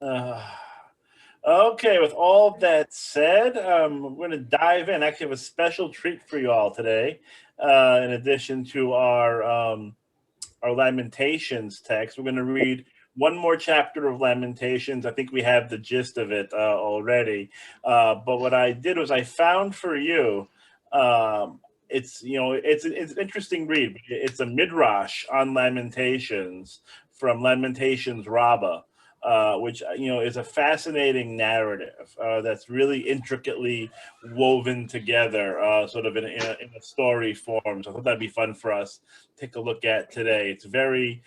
Uh, okay, with all that said, we're going to dive in. Actually, have a special treat for you all today. In addition to our Lamentations text, we're going to read one more chapter of Lamentations. I think we have the gist of it already. But what I did was I found for you. It's an interesting read. It's a midrash on Lamentations from Lamentations Rabba, which is a fascinating narrative that's really intricately woven together, sort of in a story form. So I thought that'd be fun for us to take a look at today. It's very,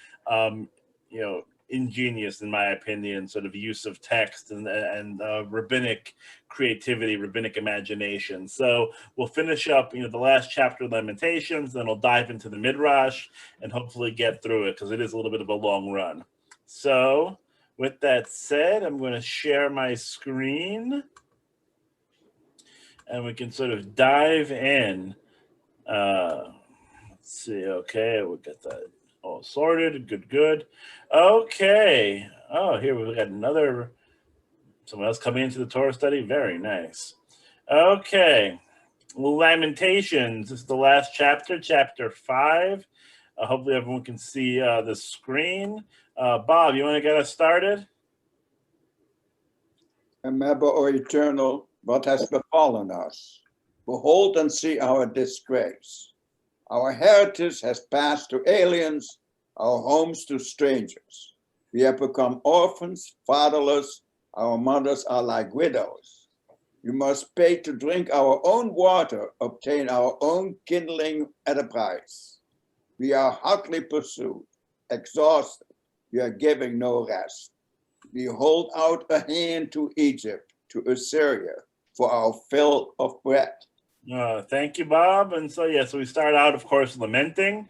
ingenious in my opinion, sort of use of text and rabbinic creativity, rabbinic imagination. So we'll finish up, the last chapter of Lamentations, then we'll dive into the midrash and hopefully get through it because it is a little bit of a long run. So with that said, I'm going to share my screen and we can sort of dive in. Let's see. Okay, we'll get that all sorted. Good. Okay. Oh, here we got someone else coming into the Torah study. Very nice. Okay. Lamentations. This is the last chapter, chapter 5. Hopefully everyone can see the screen. Bob, you want to get us started? Remember, O Eternal, what has befallen us. Behold and see our disgrace. Our heritage has passed to aliens, our homes to strangers. We have become orphans, fatherless. Our mothers are like widows. We must pay to drink our own water, obtain our own kindling at a price. We are hotly pursued, exhausted. We are giving no rest. We hold out a hand to Egypt, to Assyria, for our fill of bread. Thank you, Bob. And so we start out, of course, lamenting.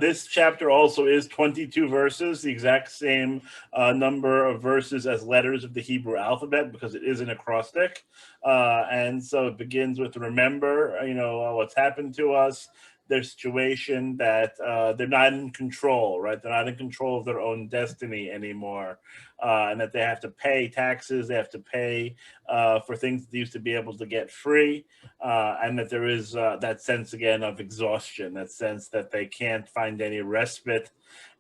This chapter also is 22 verses, the exact same number of verses as letters of the Hebrew alphabet, because it is an acrostic. And so it begins with remember, what's happened to us, their situation, that they're not in control, right? They're not in control of their own destiny anymore. And that they have to pay taxes, they have to pay for things that they used to be able to get free, and that there is that sense again of exhaustion, that sense that they can't find any respite,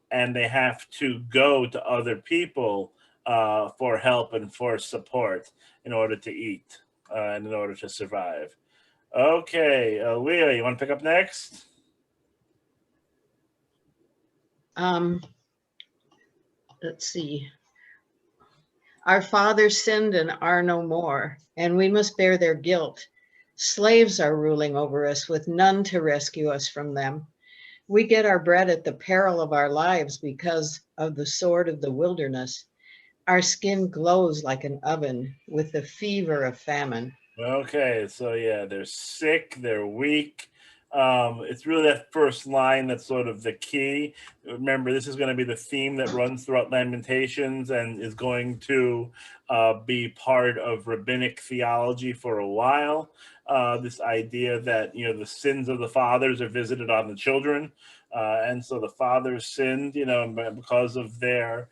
and they have to go to other people for help and for support in order to eat and in order to survive. Okay, Leah, you want to pick up next? Let's see. Our fathers sinned and are no more, and we must bear their guilt. Slaves are ruling over us with none to rescue us from them. We get our bread at the peril of our lives because of the sword of the wilderness. Our skin glows like an oven with the fever of famine. Okay, so they're sick, they're weak. It's really that first line that's sort of the key. Remember, this is going to be the theme that runs throughout Lamentations and is going to be part of rabbinic theology for a while. This idea that, the sins of the fathers are visited on the children. And so the fathers sinned, because of their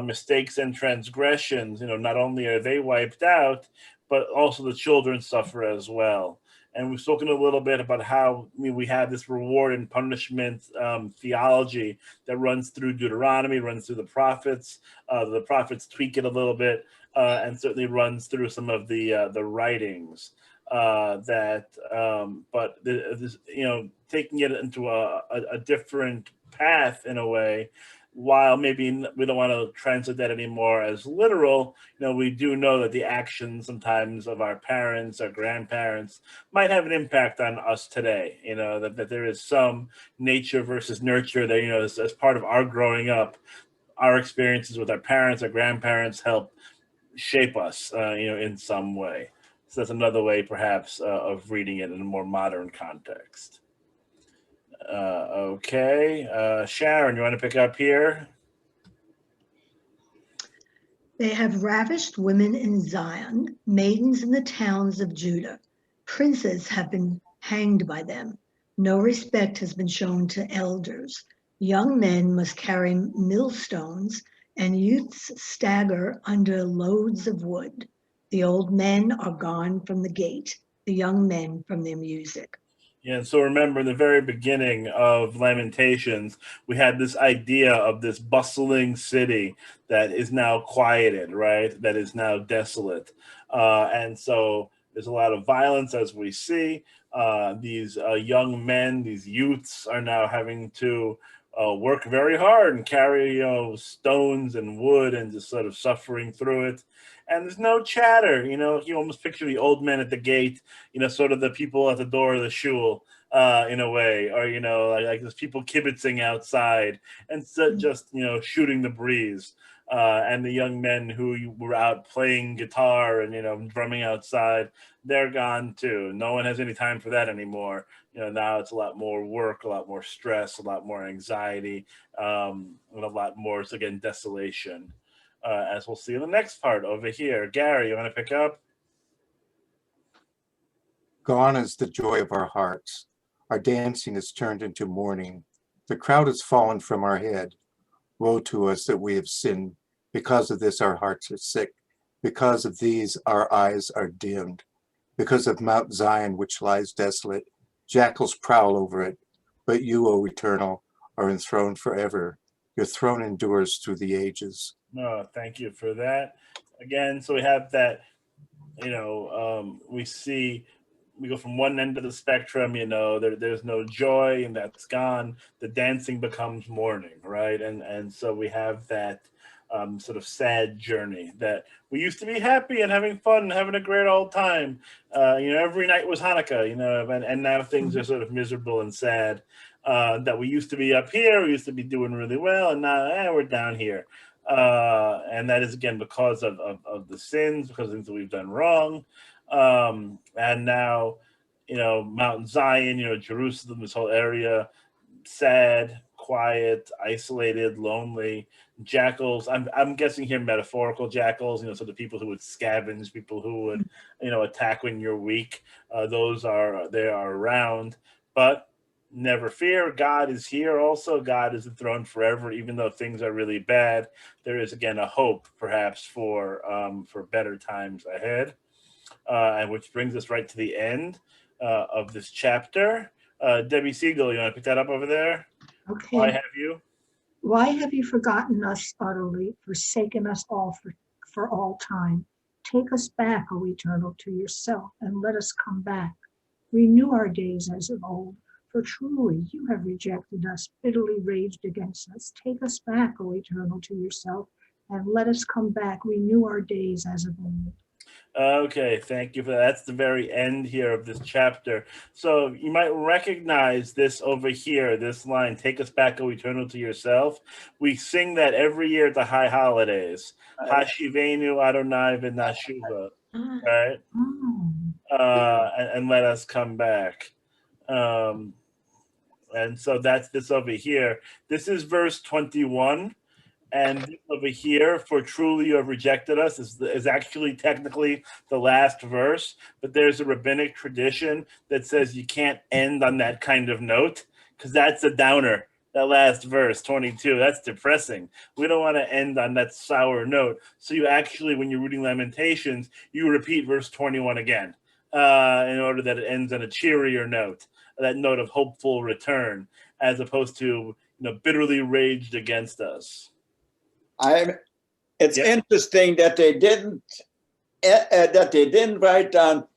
mistakes and transgressions. Not only are they wiped out, but also the children suffer as well. And we've spoken a little bit about how we have this reward and punishment theology that runs through Deuteronomy, runs through the prophets. The prophets tweak it a little bit, and certainly runs through some of the writings. Taking it into a different path in a way. While maybe we don't want to translate that anymore as literal, we do know that the actions sometimes of our parents, our grandparents, might have an impact on us today. That there is some nature versus nurture that, as part of our growing up, our experiences with our parents, our grandparents help shape us, in some way. So that's another way, perhaps, of reading it in a more modern context. Okay. Sharon, you want to pick up here? They have ravished women in Zion, maidens in the towns of Judah. Princes have been hanged by them. No respect has been shown to elders. Young men must carry millstones. and youths stagger under loads of wood. The old men are gone from the gate, the young men from their music. Yeah, and so remember in the very beginning of Lamentations, we had this idea of this bustling city that is now quieted, right? That is now desolate. And so there's a lot of violence as we see. These young men, these youths are now having to work very hard and carry, stones and wood and just sort of suffering through it. And there's no chatter, you almost picture the old men at the gate, sort of the people at the door of the shul, in a way, or, like there's people kibitzing outside and so just, shooting the breeze. And the young men who were out playing guitar and, drumming outside, they're gone too. No one has any time for that anymore. Now it's a lot more work, a lot more stress, a lot more anxiety, and a lot more, so again, desolation. As we'll see in the next part over here. Gary, you want to pick up? Gone is the joy of our hearts. Our dancing is turned into mourning. The crown has fallen from our head. Woe to us that we have sinned. Because of this, our hearts are sick. Because of these, our eyes are dimmed. Because of Mount Zion, which lies desolate, jackals prowl over it. But you, O Eternal, are enthroned forever. Your throne endures through the ages. No, thank you for that. Again, so we have that, we go from one end of the spectrum, there's no joy and that's gone. The dancing becomes mourning, right? And so we have that sort of sad journey that we used to be happy and having fun and having a great old time. Every night was Hanukkah, and now things are sort of miserable and sad. That we used to be up here, we used to be doing really well, and now we're down here. And that is, again, because of the sins, because of things that we've done wrong. And now, Mount Zion, Jerusalem, this whole area, sad, quiet, isolated, lonely. Jackals, I'm guessing here metaphorical jackals, so the people who would scavenge, people who would, attack when you're weak, they are around. But never fear, God is here also. God is enthroned forever, even though things are really bad. There is, again, a hope, perhaps, for better times ahead. And which brings us right to the end of this chapter. Debbie Siegel, you want to pick that up over there? Okay. Why have you? Why have you forgotten us utterly, forsaken us all for all time? Take us back, O Eternal, to yourself, and let us come back. Renew our days as of old, for truly you have rejected us, bitterly raged against us. Take us back, O Eternal, to yourself, and let us come back. Renew our days as of old. Okay, thank you for that. That's the very end here of this chapter. So you might recognize this over here, this line, take us back, O Eternal, to yourself. We sing that every year at the high holidays. Hashivenu Adonai v'nashuva, right? And let us come back. And so that's this over here. This is verse 21. And over here, for truly you have rejected us, is actually technically the last verse. But there's a rabbinic tradition that says you can't end on that kind of note because that's a downer. That last verse, 22, that's depressing. We don't want to end on that sour note. So you actually, when you're reading Lamentations, you repeat verse 21 again in order that it ends on a cheerier note, that note of hopeful return, as opposed to bitterly raged against us. It's interesting that they didn't write down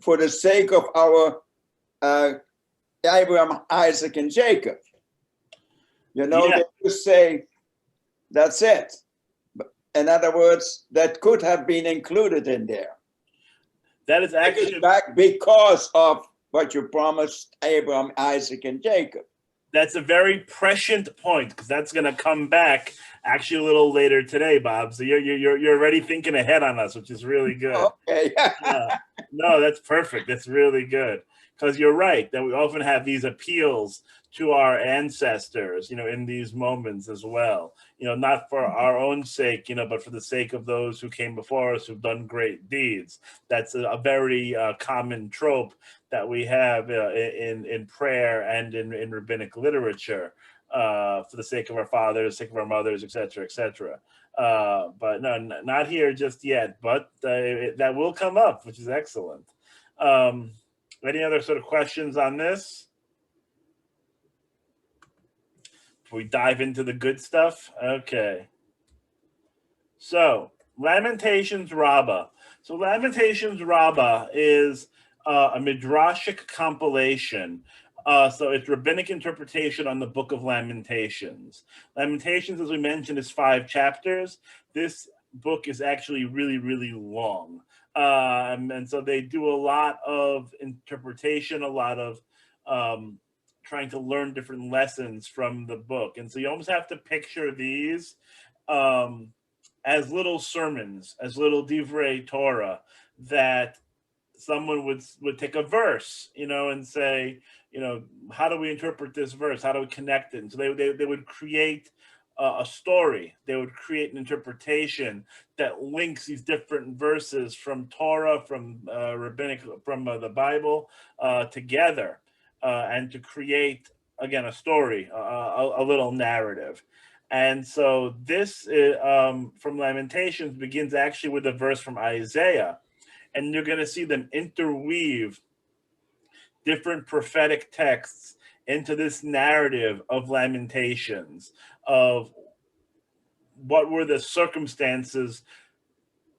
for the sake of our Abraham, Isaac, and Jacob. They just say that's it. In other words, that could have been included in there. That is actually back because of what you promised Abraham, Isaac, and Jacob. That's a very prescient point because that's going to come back actually a little later today, Bob. So you're already thinking ahead on us, which is really good. Okay. No, that's perfect. That's really good because you're right that we often have these appeals to our ancestors, in these moments as well. Not for our own sake, but for the sake of those who came before us who've done great deeds. That's a very common trope that we have in prayer and in rabbinic literature. for the sake of our fathers, sake of our mothers, etc., etc. But no, not here just yet. But that will come up, which is excellent. Any other sort of questions on this? Before we dive into the good stuff? Okay. So, Lamentations Rabba. So, Lamentations Rabba is a midrashic compilation. So, it's rabbinic interpretation on the Book of Lamentations. Lamentations, as we mentioned, is 5 chapters. This book is actually really, really long. And so they do a lot of interpretation, a lot of trying to learn different lessons from the book. And so you almost have to picture these as little sermons, as little divrei Torah, that someone would take a verse, and say, how do we interpret this verse? How do we connect it? And so they would create a story. They would create an interpretation that links these different verses from Torah, from rabbinic, from the Bible together, and to create, again, a story, a little narrative. And so this from Lamentations begins actually with a verse from Isaiah, and you're going to see them interweave different prophetic texts into this narrative of Lamentations, of what were the circumstances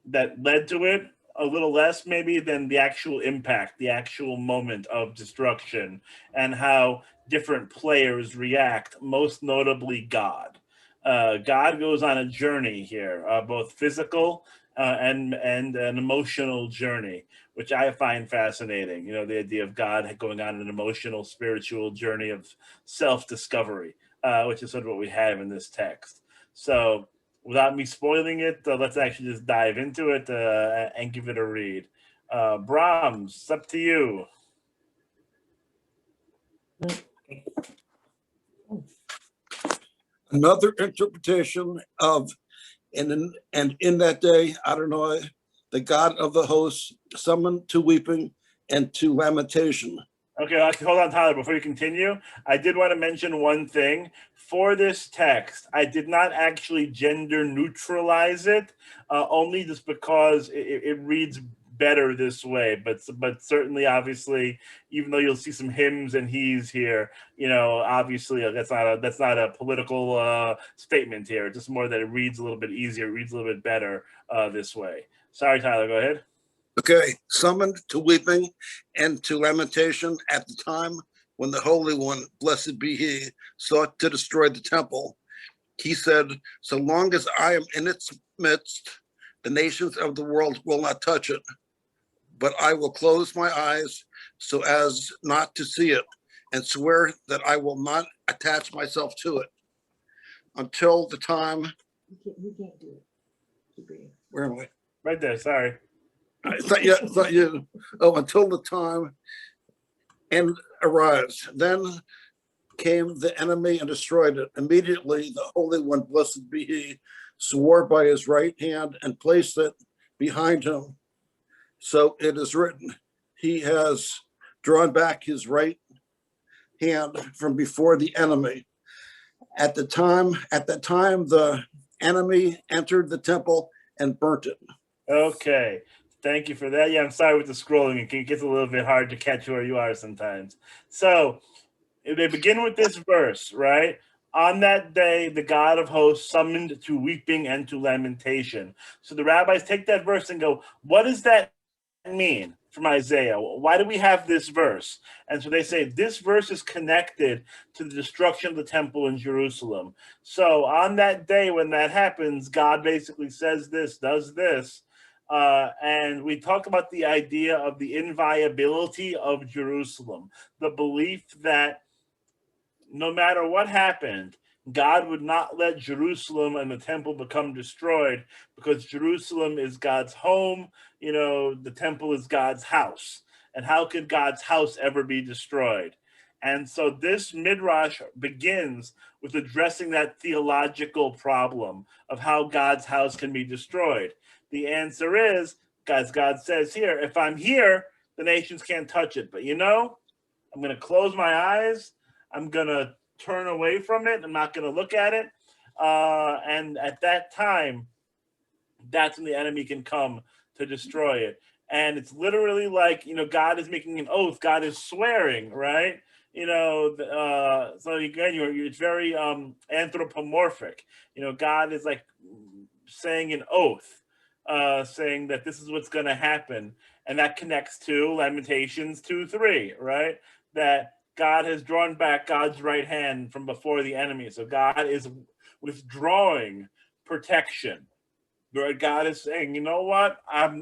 that led to it, a little less maybe than the actual impact, the actual moment of destruction, and how different players react, most notably God. God goes on a journey here, both physical and an emotional journey, which I find fascinating. The idea of God going on an emotional, spiritual journey of self-discovery, which is sort of what we have in this text. So without me spoiling it, let's actually just dive into it and give it a read. Brahms, it's up to you. Another interpretation of, and in that day, Adonai, the God of the hosts, summoned to weeping and to lamentation. Okay, hold on, Tyler. Before you continue, I did want to mention one thing. For this text, I did not actually gender neutralize it, only just because it reads better this way. But certainly, obviously, even though you'll see some hims and he's here, obviously that's not a political statement here. It's just more that it reads a little bit easier, it reads a little bit better this way. Sorry, Tyler. Go ahead. Okay, summoned to weeping and to lamentation at the time when the Holy One, blessed be he, sought to destroy the temple. He said, so long as I am in its midst, the nations of the world will not touch it, but I will close my eyes so as not to see it, and swear that I will not attach myself to it until the time. You can't do it. Keep reading. Where am I? Right there. Sorry. I thought you. Oh, until the time and arrives. Then came the enemy and destroyed it. Immediately, the Holy One, blessed be he, swore by his right hand and placed it behind him. So it is written, he has drawn back his right hand from before the enemy. At the time, the enemy entered the temple and burnt it. Okay. Thank you for that. Yeah, I'm sorry with the scrolling. It gets a little bit hard to catch where you are sometimes. So they begin with this verse, right? On that day, the God of hosts summoned to weeping and to lamentation. So the rabbis take that verse and go, what does that mean from Isaiah? Why do we have this verse? And so they say this verse is connected to the destruction of the temple in Jerusalem. So on that day when that happens, God basically says this, does this. And we talk about the idea of the inviability of Jerusalem, the belief that no matter what happened, God would not let Jerusalem and the temple become destroyed, because Jerusalem is God's home. The temple is God's house. And how could God's house ever be destroyed? And so this midrash begins with addressing that theological problem of how God's house can be destroyed. The answer is, as God says here, if I'm here, the nations can't touch it. But I'm going to close my eyes. I'm going to turn away from it. I'm not going to look at it. And at that time, that's when the enemy can come to destroy it. And it's literally like, God is making an oath. God is swearing, right? So again, it's very anthropomorphic. God is like saying an oath, saying that this is what's going to happen. And that connects to Lamentations 2:3, right? That God has drawn back God's right hand from before the enemy. So God is withdrawing protection. Right? God is saying, you know what? I'm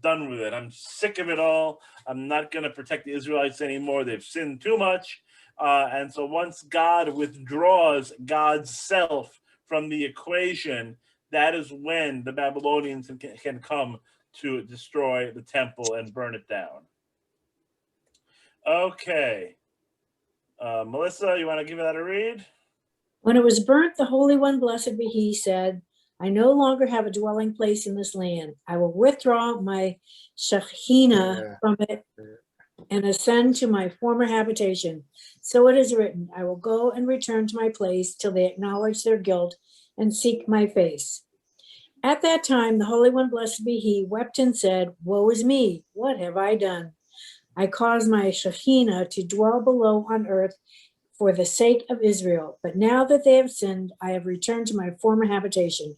done with it. I'm sick of it all. I'm not going to protect the Israelites anymore. They've sinned too much. And so once God withdraws God's self from the equation, that is when the Babylonians can come to destroy the temple and burn it down. Okay. Melissa, you want to give that a read? When it was burnt, the Holy One, blessed be he, said, I no longer have a dwelling place in this land. I will withdraw my Shekhinah from it and ascend to my former habitation. So it is written, I will go and return to my place till they acknowledge their guilt and seek my face. At that time, the Holy One, blessed be he, wept and said, woe is me, what have I done? I caused my Shekhinah to dwell below on earth for the sake of Israel. But now that they have sinned, I have returned to my former habitation.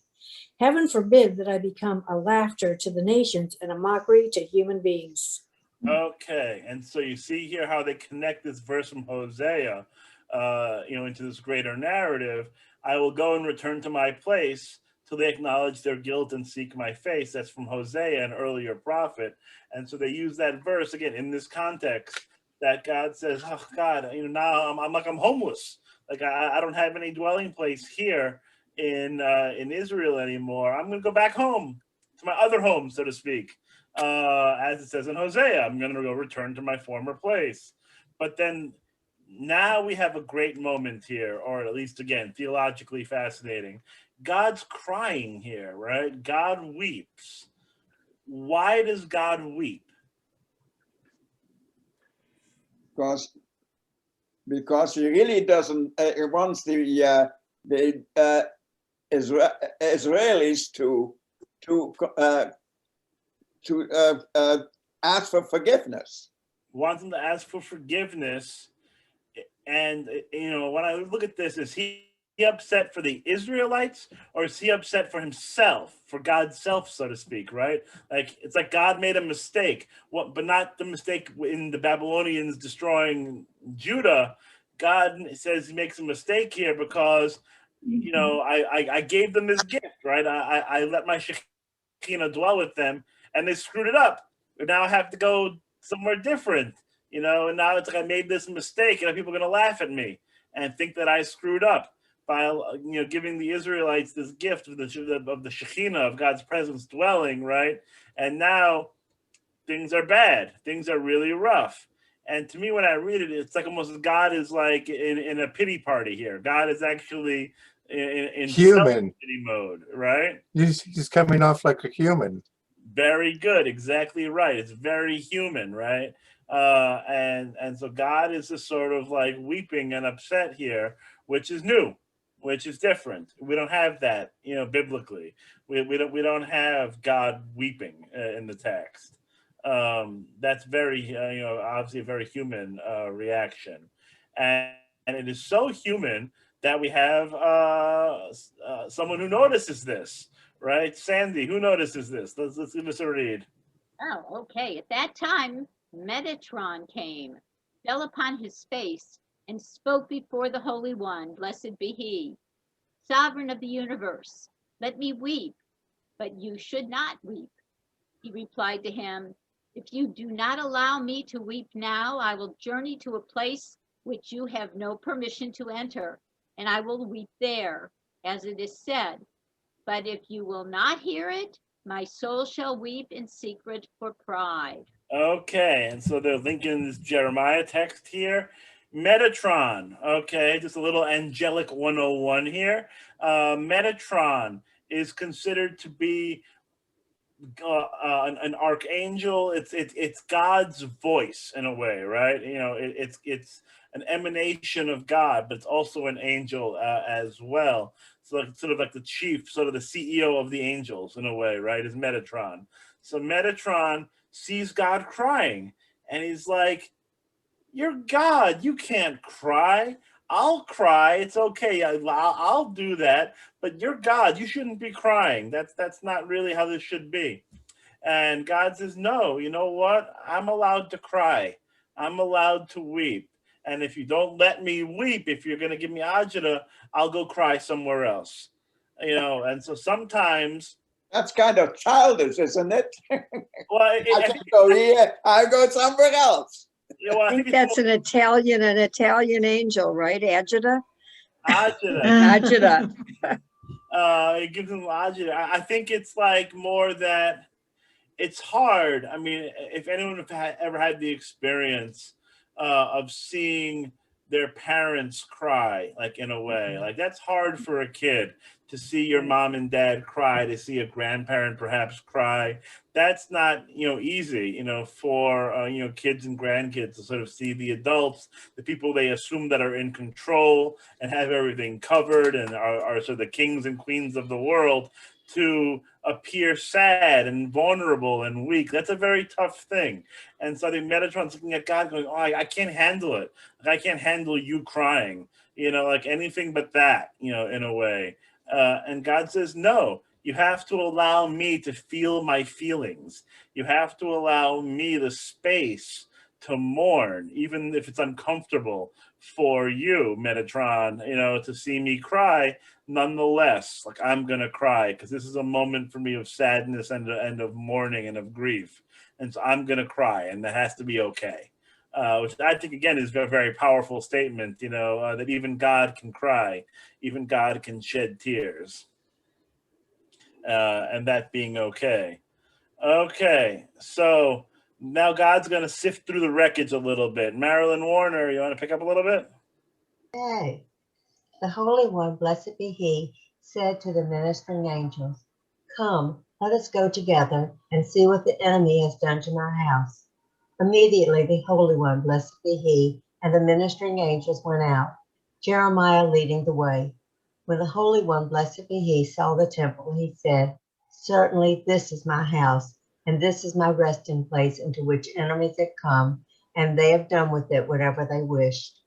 Heaven forbid that I become a laughter to the nations and a mockery to human beings. Okay, and so you see here how they connect this verse from Hosea, into this greater narrative. I will go and return to my place till they acknowledge their guilt and seek my face. That's from Hosea, an earlier prophet. And so they use that verse again in this context that God says, oh God, now I'm homeless. Like I don't have any dwelling place here in Israel anymore. I'm going to go back home to my other home, so to speak. As it says in Hosea, I'm going to go return to my former place. But then now we have a great moment here, or at least, again, theologically fascinating. God's crying here, right? God weeps. Why does God weep? Because he really doesn't, he wants the Israelis to ask for forgiveness. Wants them to ask for forgiveness. And, when I look at this, is he upset for the Israelites, or is he upset for himself, for God's self, so to speak, right? Like, it's like God made a mistake, but not the mistake in the Babylonians destroying Judah. God says he makes a mistake here because, I gave them this gift, right? I let my Shekinah dwell with them, and they screwed it up. But now I have to go somewhere different, and now it's like I made this mistake, and people are going to laugh at me and think that I screwed up by giving the Israelites this gift of the Shekinah, of God's presence dwelling, right? And now things are bad. Things are really rough. And to me, when I read it, it's like almost God is like in a pity party here. God is actually in human pity mode, right? He's coming off like a human. Very good. Exactly right. It's very human, right? And so God is just sort of like weeping and upset here, which is new, which is different. We don't have that, biblically. We don't have God weeping in the text. That's very, obviously a very human reaction, and it is so human that we have someone who notices this, right? Sandy, who notices this? Let's give us a read. Oh, okay. At that time, Metatron came, fell upon his face, and spoke before the Holy One, blessed be he, sovereign of the universe. Let me weep, but you should not weep. He replied to him, if you do not allow me to weep now, I will journey to a place which you have no permission to enter, and I will weep there, as it is said. But if you will not hear it, my soul shall weep in secret for pride. Okay, and so they're linking this Jeremiah text here. Metatron, okay, just a little angelic 101 here. Metatron is considered to be an archangel. It's God's voice in a way, right? You know, it's an emanation of God, but it's also an angel as well. So like, sort of like the chief, sort of the CEO of the angels in a way, right? Is Metatron. So Metatron sees God crying, and he's like, "You're God. You can't cry. I'll cry. It's okay. I'll do that. But you're God. You shouldn't be crying. That's not really how this should be." And God says, "No, you know what? I'm allowed to cry. I'm allowed to weep. And if you don't let me weep, if you're going to give me agita, I'll go cry somewhere else." You know, and so sometimes, That's kind of childish, isn't it? well, I can go here, I go somewhere else. you know, I think that's an Italian angel, right? Agita? agita. Agita. It gives them agita. I think it's like more that it's hard. I mean, if anyone have ever had the experience of seeing their parents cry, like in a way, like that's hard for a kid to see your mom and dad cry, to see a grandparent perhaps cry. That's not, you know, easy, you know, for, you know, kids and grandkids to sort of see the adults, the people they assume that are in control and have everything covered and are sort of the kings and queens of the world, to appear sad and vulnerable and weak. That's a very tough thing. And so I think Metatron's looking at God going, "Oh, I can't handle it. Like, I can't handle you crying, you know, like anything but that, you know, in a way." And God says, "No, you have to allow me to feel my feelings. You have to allow me the space to mourn, even if it's uncomfortable for you, Metatron, you know, to see me cry. Nonetheless, like, I'm gonna cry because this is a moment for me of sadness and of mourning and of grief, and so I'm gonna cry, and that has to be okay." Which I think again is a very powerful statement. You know, that even God can cry, even God can shed tears, and that being okay. Okay, so now God's gonna sift through the wreckage a little bit. Marilyn Warner, you want to pick up a little bit? Okay. The Holy One, blessed be He, said to the ministering angels, "Come, let us go together and see what the enemy has done to my house." Immediately the Holy One, blessed be He, and the ministering angels went out, Jeremiah leading the way. When the Holy One, blessed be He, saw the temple, he said, "Certainly this is my house, and this is my resting place into which enemies have come, and they have done with it whatever they wished."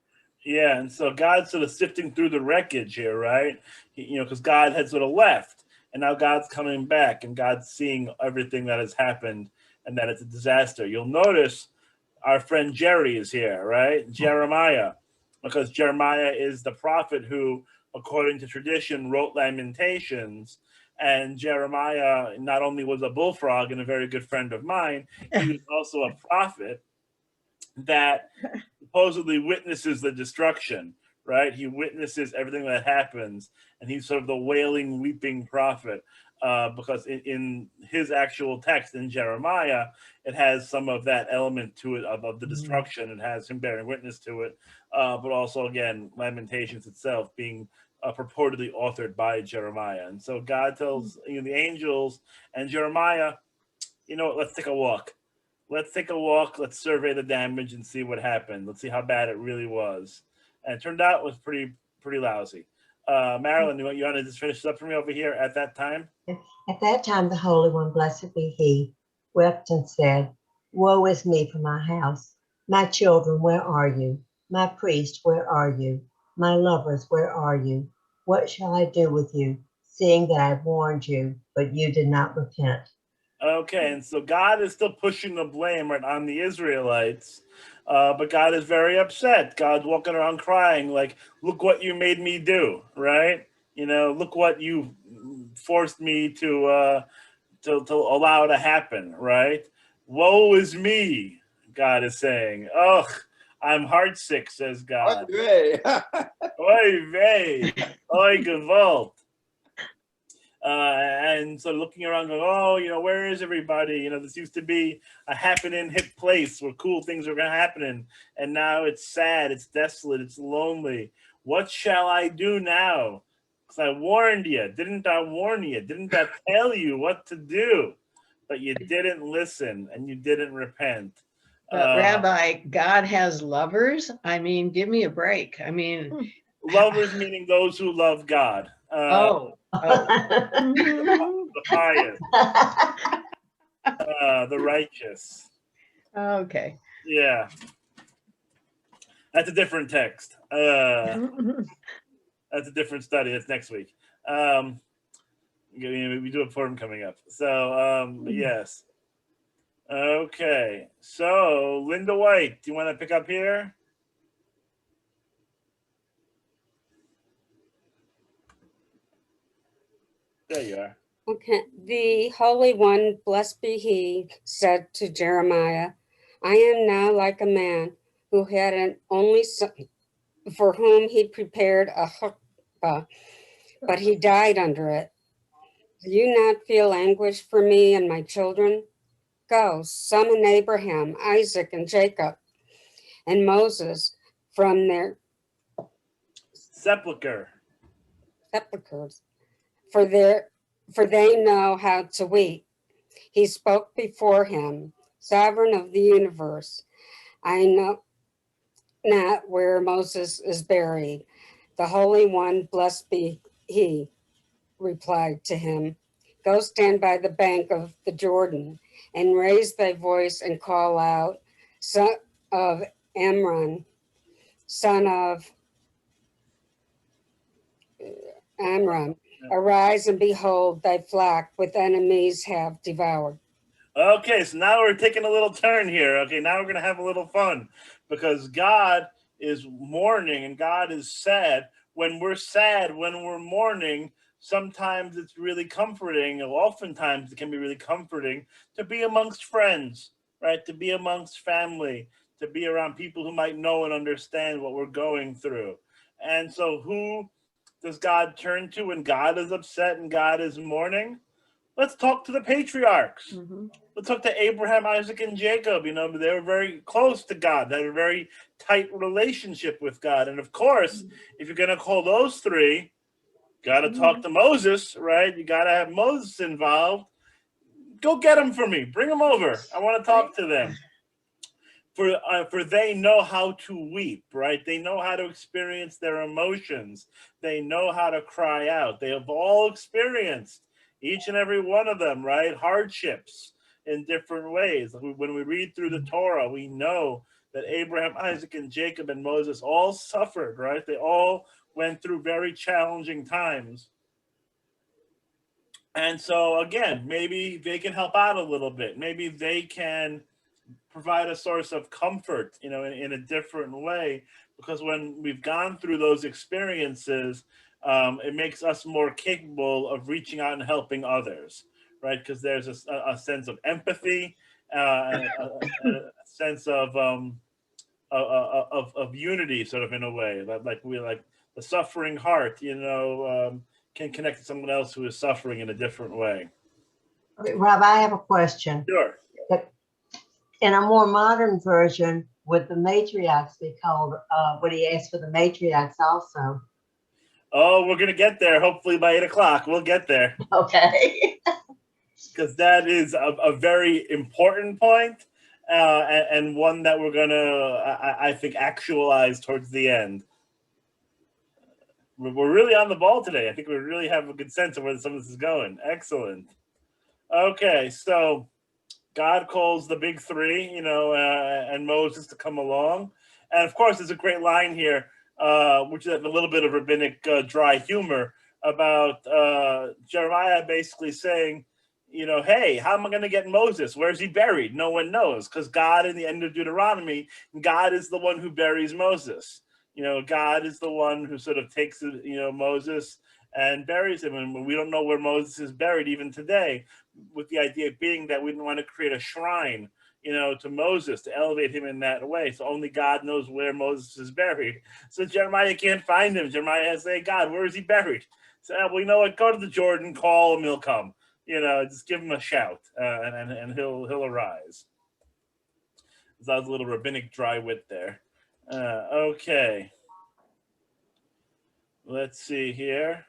Yeah, and so God's sort of sifting through the wreckage here, right? You know, because God had sort of left, and now God's coming back, and God's seeing everything that has happened, and that it's a disaster. You'll notice our friend Jerry is here, right? Jeremiah, because Jeremiah is the prophet who, according to tradition, wrote Lamentations. And Jeremiah not only was a bullfrog and a very good friend of mine, he was also a prophet that supposedly witnesses the destruction, right? He witnesses everything that happens, and he's sort of the wailing, weeping prophet. Because in his actual text in Jeremiah, it has some of that element to it of the destruction. It has him bearing witness to it, but also, again, Lamentations itself being purportedly authored by Jeremiah. And so God tells, you know, the angels and Jeremiah, "You know what, let's take a walk. Let's take a walk. Let's survey the damage and see what happened. Let's see how bad it really was." And it turned out it was pretty lousy. Marilyn, you want to just finish this up for me over here at that time? At that time, the Holy One, blessed be He, wept and said, "Woe is me for my house. My children, where are you? My priests, where are you? My lovers, where are you? What shall I do with you, seeing that I warned you, but you did not repent?" Okay, and so God is still pushing the blame right on the Israelites, but God is very upset. God's walking around crying, like, "Look what you made me do," right? You know, look what you forced me to allow to happen, right? "Woe is me," God is saying. "Ugh, I'm heartsick," says God. Oy Oy vey, oy gewalt. And so looking around going, "Oh, you know, where is everybody? You know, this used to be a happening hip place where cool things were going to happen. And now it's sad, it's desolate, it's lonely. What shall I do now? Because I warned you. Didn't I warn you? Didn't I tell you what to do?" but you didn't listen and you didn't repent. But Rabbi, God has lovers? I mean, give me a break. I mean, lovers meaning those who love God. oh. The pious, the righteous. Okay. Yeah. That's a different text. That's a different study. That's next week. We do a forum coming up. So, yes. Okay. So, Linda White, do you want to pick up here? There you are. Okay. The Holy One, blessed be he, said to Jeremiah, I am now like a man who had an only son, for whom he prepared a chuppah, but he died under it. Do you not feel anguish for me and my children? Go, summon Abraham, Isaac, and Jacob, and Moses from their sepulchres, for they know how to weep. He spoke before him, sovereign of the universe. I know not where Moses is buried. The Holy One, blessed be he, replied to him. Go stand by the bank of the Jordan and raise thy voice and call out, son of Amram, son of Amram, arise and behold, thy flock with enemies have devoured. Okay, so now we're taking a little turn here. Okay, now we're going to have a little fun because God is mourning and God is sad. When we're sad, when we're mourning, sometimes it's really comforting. Oftentimes it can be really comforting to be amongst friends, right? To be amongst family, to be around people who might know and understand what we're going through. And so who does God turn to when God is upset and God is mourning? Let's talk to the patriarchs. Mm-hmm. Let's talk to Abraham, Isaac, and Jacob. You know, they were very close to God. They had a very tight relationship with God. And of course, if you're going to call those three, got to talk to Moses, right? You got to have Moses involved. Go get them for me. Bring them over. I want to talk to them. For they know how to weep, right? They know how to experience their emotions. They know how to cry out. They have all experienced, each and every one of them, right? Hardships in different ways. When we read through the Torah, we know that Abraham, Isaac, and Jacob and Moses all suffered, right? They all went through very challenging times. And so, again, maybe they can help out a little bit. Maybe they can provide a source of comfort, you know, in a different way, because when we've gone through those experiences, it makes us more capable of reaching out and helping others, right? Because there's a sense of empathy, a sense of unity, sort of, in a way, like the suffering heart, you know, can connect to someone else who is suffering in a different way. Okay, Rob, I have a question. Sure. In a more modern version, would the matriarchs be called, would he ask for the matriarchs also? Oh, we're going to get there, hopefully by 8 o'clock. We'll get there. Okay. Because that is a very important point, and one that we're going to, I think, actualize towards the end. We're really on the ball today. I think we really have a good sense of where some of this is going. Excellent. Okay, so God calls the big three, you know, and Moses to come along. And of course, there's a great line here, which is a little bit of rabbinic dry humor about Jeremiah basically saying, you know, hey, how am I going to get Moses? Where's he buried? No one knows, because God, in the end of Deuteronomy, God is the one who buries Moses. You know, God is the one who sort of takes, you know, Moses and buries him. And we don't know where Moses is buried even today, with the idea being that we didn't want to create a shrine, you know, to Moses to elevate him in that way. So only God knows where Moses is buried. So Jeremiah can't find him. Jeremiah has to say, God, where is he buried? So, well, you know what? Go to the Jordan, call him, he'll come. You know, just give him a shout, and he'll arise. So that was a little rabbinic dry wit there. Okay. Let's see here.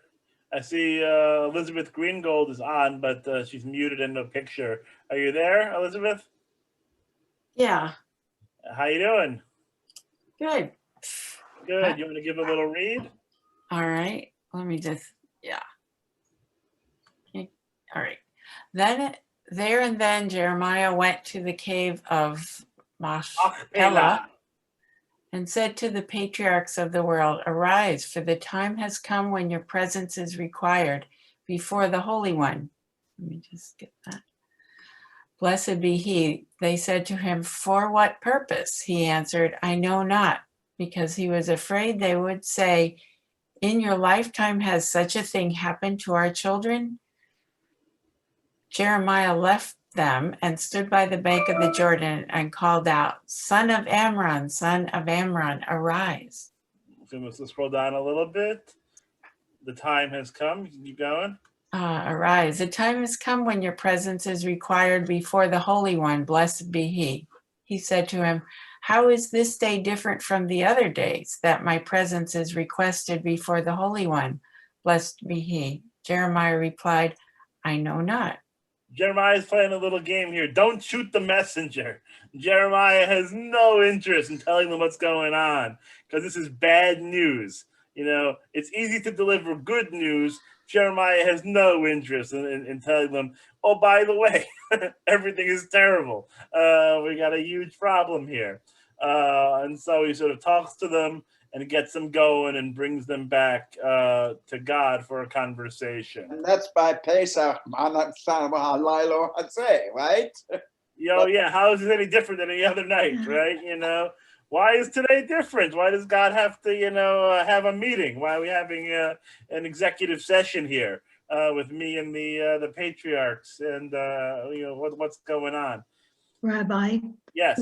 I see Elizabeth Greengold is on, but she's muted in the picture. Are you there, Elizabeth? Yeah, How you doing? good. Good. You want to give a little read? All right. Let me just, yeah. Okay. All right. Then there and then Jeremiah went to the cave of Machpelah and said to the patriarchs of the world, "Arise, for the time has come when your presence is required before the Holy One." Let me just get that. Blessed be he. They said to him, "For what purpose?" He answered, "I know not," because he was afraid they would say, "In your lifetime has such a thing happened to our children?" Jeremiah left them and stood by the bank of the Jordan and called out, son of Amram, arise." So let's scroll down a little bit. The time has come. Keep going. Arise. The time has come when your presence is required before the Holy One. Blessed be he. He said to him, "How is this day different from the other days that my presence is requested before the Holy One? Blessed be he." Jeremiah replied, "I know not." Jeremiah is playing a little game here. Don't shoot the messenger. Jeremiah has no interest in telling them what's going on because this is bad news. You know, it's easy to deliver good news. Jeremiah has no interest in telling them, oh, by the way, everything is terrible. We got a huge problem here. And so he sort of talks to them and gets them going and brings them back to God for a conversation. And that's by Pesach, right? Yeah, how is it any different than any other night, right? You know, why is today different? Why does God have to, have a meeting? Why are we having an executive session here with me and the patriarchs and, what's going on? Rabbi, Yes.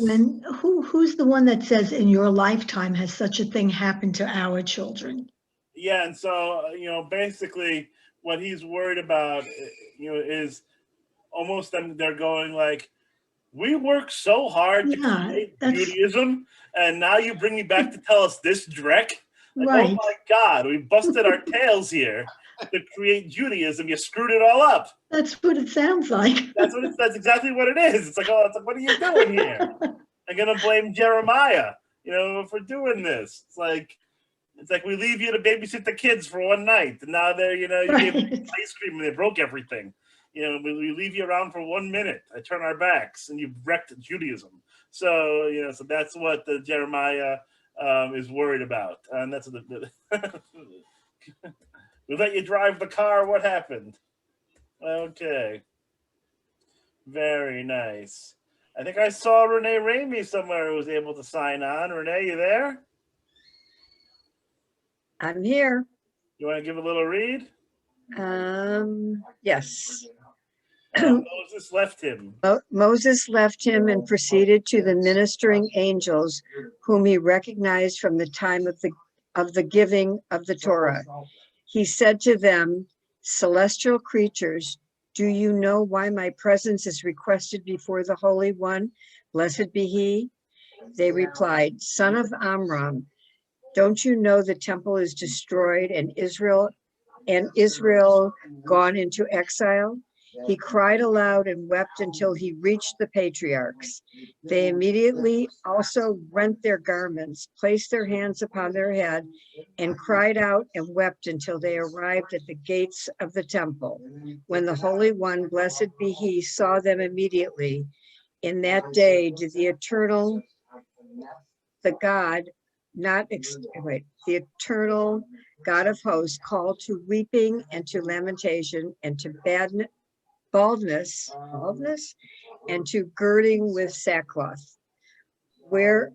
Who's the one that says in your lifetime has such a thing happened to our children? Yeah, and so, basically what he's worried about, is almost them, they're going like, we work so hard to create Judaism, and now you bring me back to tell us this dreck? Like, right. Oh my God, we busted our tails here to create Judaism. You screwed it all up. That's what it sounds like. That's exactly what it is. It's like, what are you doing here? I'm gonna blame Jeremiah, for doing this. It's like we leave you to babysit the kids for one night, and now they're, you gave them ice cream and they broke everything. We leave you around for 1 minute. I turn our backs, and you've wrecked Judaism. So, so that's what Jeremiah is worried about. And that's we let you drive the car. What happened? Okay. Very nice. I think I saw Renee Ramey somewhere who was able to sign on. Renee, you there? I'm here. You want to give a little read? Yes. Moses left him. Moses left him and proceeded to the ministering angels, whom he recognized from the time of the giving of the Torah. He said to them, celestial creatures, do you know why my presence is requested before the Holy One? Blessed be he. They replied, son of Amram, don't you know the temple is destroyed and Israel gone into exile? He cried aloud and wept until he reached the patriarchs. They immediately also rent their garments, placed their hands upon their head, and cried out and wept until they arrived at the gates of the temple. When the Holy One, blessed be he, saw them immediately, in that day did the eternal God of hosts call to weeping and to lamentation and to baldness and to girding with sackcloth. Were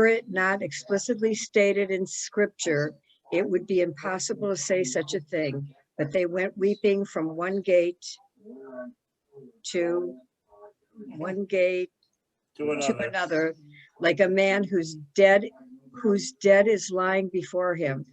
it not explicitly stated in scripture, it would be impossible to say such a thing. But they went weeping from one gate to another, like a man whose dead is lying before him.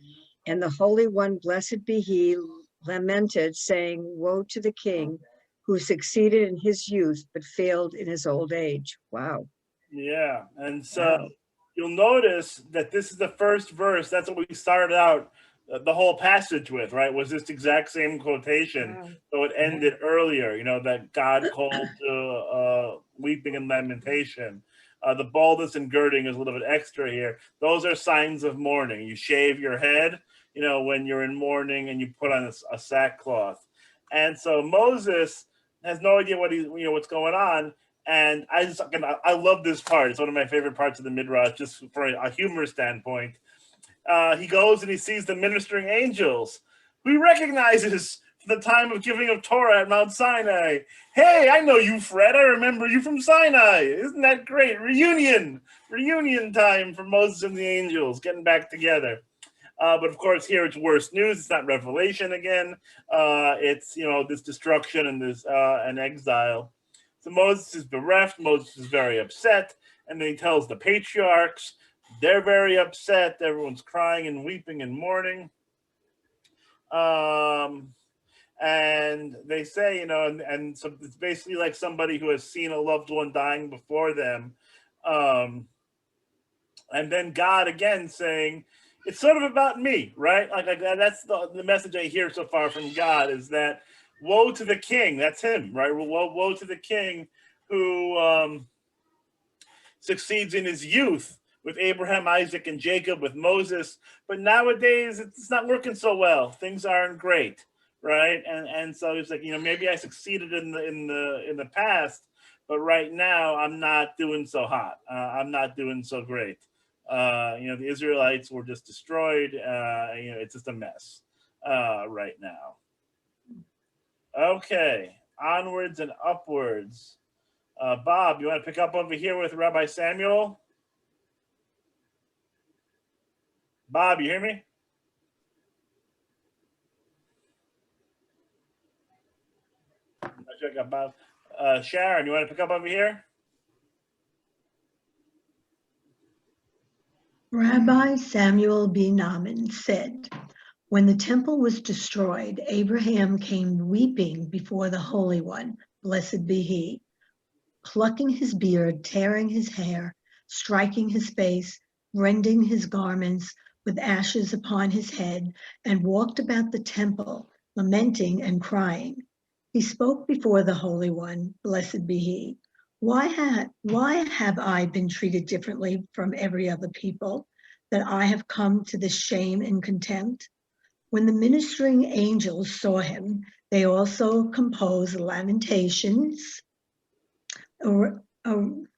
And the Holy One, blessed be he, lamented, saying, woe to the king who succeeded in his youth, but failed in his old age. Wow. Yeah, and so you'll notice that this is the first verse. That's what we started out the whole passage with, right, was this exact same quotation. Wow. So it ended earlier, you know, that God called to weeping and lamentation. The baldness and girding is a little bit extra here. Those are signs of mourning. You shave your head, you know, when you're in mourning, and you put on a sackcloth. And so Moses has no idea what's going on. And I love this part. It's one of my favorite parts of the Midrash, just from a humor standpoint. He goes and he sees the ministering angels, who he recognizes from the time of giving of Torah at Mount Sinai. Hey, I know you, Fred. I remember you from Sinai. Isn't that great? Reunion time for Moses and the angels getting back together. But of course, here it's worse news. It's not revelation again. It's, you know, this destruction and this and exile. So Moses is bereft. Moses is very upset, and then he tells the patriarchs. They're very upset. Everyone's crying and weeping and mourning. And they say, you know, and so it's basically like somebody who has seen a loved one dying before them. And then God again saying, it's sort of about me, right? Like that's the message I hear so far from God, is that woe to the king. That's him, right? Woe to the king who succeeds in his youth with Abraham, Isaac, and Jacob, with Moses. But nowadays, it's not working so well. Things aren't great, right? And so he's like, you know, maybe I succeeded in the past, but right now I'm not doing so hot. I'm not doing so great. You know, the Israelites were just destroyed. You know, it's just a mess right now. Okay, onwards and upwards. Bob, you want to pick up over here with Rabbi Samuel? Bob, you hear me? I'm not sure I got Bob. Sharon, you want to pick up over here? Rabbi Samuel B. Naaman said, when the temple was destroyed, Abraham came weeping before the Holy One, blessed be he, plucking his beard, tearing his hair, striking his face, rending his garments, with ashes upon his head, and walked about the temple, lamenting and crying. He spoke before the Holy One, blessed be he. Why have I been treated differently from every other people, that I have come to this shame and contempt? When the ministering angels saw him, they also composed lamentations. Oh,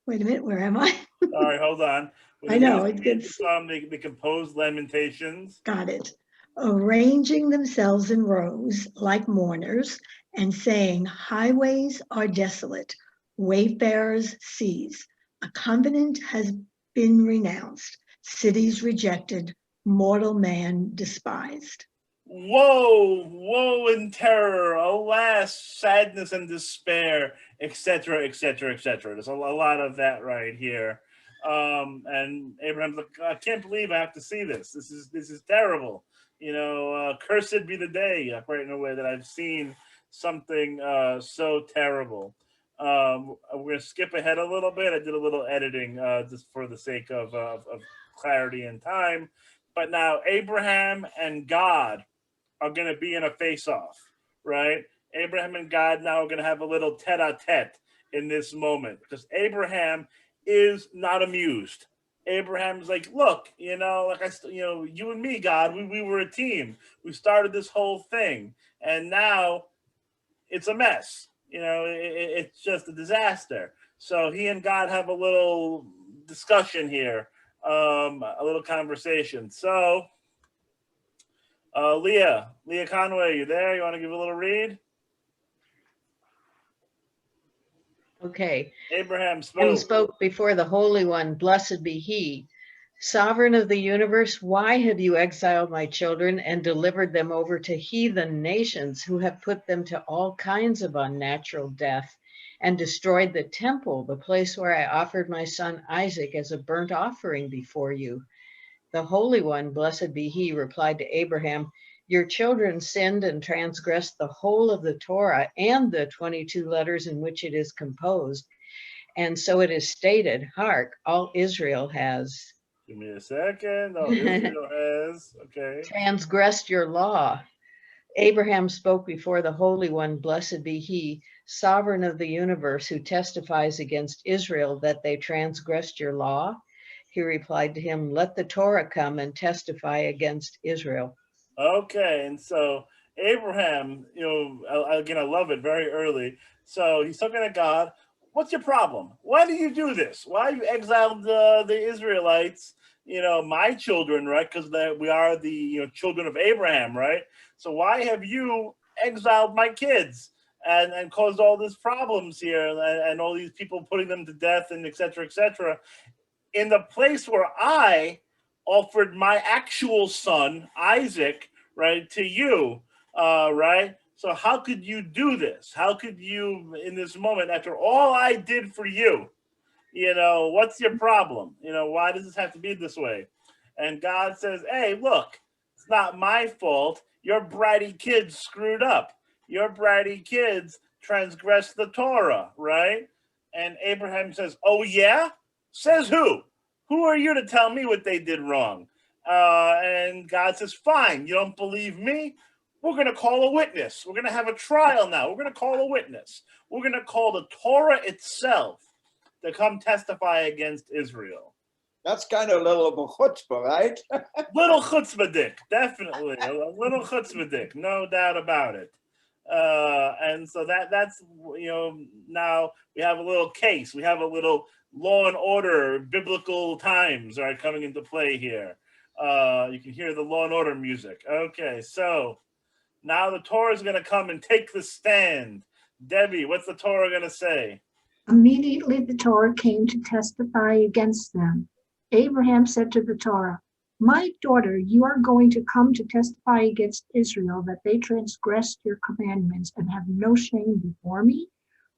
wait a minute, where am I? All right, hold on. I know, it gets... They composed lamentations. Got it. Arranging themselves in rows like mourners, and saying, highways are desolate, wayfarers cease. A covenant has been renounced, cities rejected, mortal man despised. Woe and terror, alas, sadness and despair, etc., etc., etc. There's a lot of that right here. And Abraham's like, I can't believe I have to see this. This is terrible. You know, cursed be the day, right, in a way that I've seen something so terrible. We're going to skip ahead a little bit. I did a little editing just for the sake of clarity and time. But now Abraham and God are going to be in a face-off, right? Abraham and God now are going to have a little tete-a-tete in this moment, because Abraham is not amused. Abraham's like, look, you know, like you and me, God, we were a team. We started this whole thing, and now it's a mess. You know, it's just a disaster. So he and God have a little discussion here, a little conversation. So, Leah Conway, you there? You want to give a little read? Okay. Abraham spoke before the Holy One, blessed be he. Sovereign of the universe, why have you exiled my children and delivered them over to heathen nations who have put them to all kinds of unnatural death and destroyed the temple, the place where I offered my son Isaac as a burnt offering before you? The Holy One, blessed be he, replied to Abraham, your children sinned and transgressed the whole of the Torah and the 22 letters in which it is composed. And so it is stated, hark, all Israel has Give me a second. Oh, Israel has, okay. Transgressed your law. Abraham spoke before the Holy One, blessed be he, sovereign of the universe, who testifies against Israel that they transgressed your law. He replied to him, let the Torah come and testify against Israel. Okay, and so Abraham, again, I love it very early. So he's talking to God. What's your problem? Why do you do this? Why you exiled the Israelites? My children, right? Because we are the children of Abraham, right? So why have you exiled my kids and caused all these problems here and all these people putting them to death and et cetera, in the place where I offered my actual son, Isaac, right, to you, right? So how could you do this? How could you, in this moment, after all I did for you, what's your problem? Why does this have to be this way? And God says, hey, look, it's not my fault. Your bratty kids screwed up. Your bratty kids transgressed the Torah, right? And Abraham says, oh, yeah? Says who? Who are you to tell me what they did wrong? And God says, fine, you don't believe me? We're going to call a witness. We're going to have a trial now. We're going to call a witness. We're going to call the Torah itself to come testify against Israel. That's kind of a little of a chutzpah, right? Little chutzpah, definitely. A little chutzpah, no doubt about it. And so that's, now we have a little case. We have a little law and order, biblical times are coming into play here. You can hear the law and order music. Okay, so now the Torah is going to come and take the stand. Debbie, what's the Torah going to say? Immediately the Torah came to testify against them. Abraham said to the Torah, my daughter, you are going to come to testify against Israel that they transgressed your commandments and have no shame before me?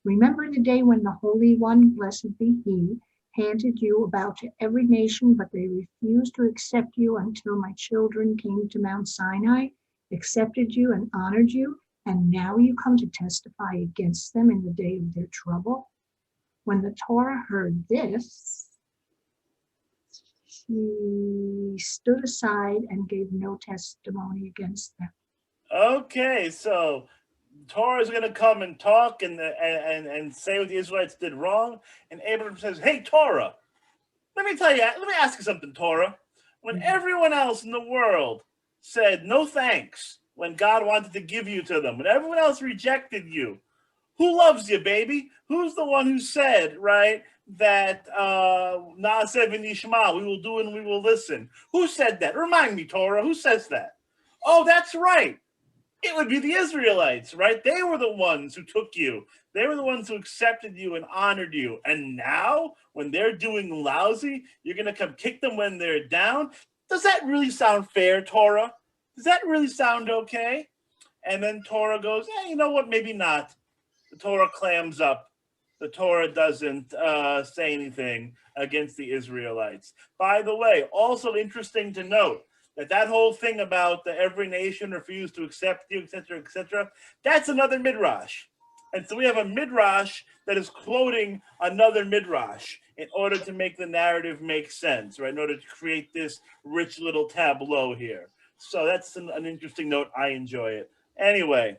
Remember the day when the Holy One, blessed be he, handed you about to every nation, but they refused to accept you until my children came to Mount Sinai, accepted you and honored you, and now you come to testify against them in the day of their trouble? When the Torah heard this, he stood aside and gave no testimony against them. Okay, so Torah is going to come and talk and say what the Israelites did wrong. And Abraham says, hey, Torah, let me ask you something, Torah. When everyone else in the world said no thanks when God wanted to give you to them, when everyone else rejected you, who loves you, baby? Who's the one who said, right, that Na'aseh v'nishma, we will do and we will listen? Who said that? Remind me, Torah, who says that? Oh, that's right. It would be the Israelites, right? They were the ones who took you. They were the ones who accepted you and honored you. And now, when they're doing lousy, you're going to come kick them when they're down? Does that really sound fair, Torah? Does that really sound okay? And then Torah goes, you know what? Maybe not. The Torah clams up. The Torah doesn't say anything against the Israelites. By the way, also interesting to note that whole thing about every nation refused to accept you, etc., that's another midrash. And so we have a midrash that is quoting another midrash in order to make the narrative make sense, right? In order to create this rich little tableau here. So that's an interesting note. I enjoy it. Anyway.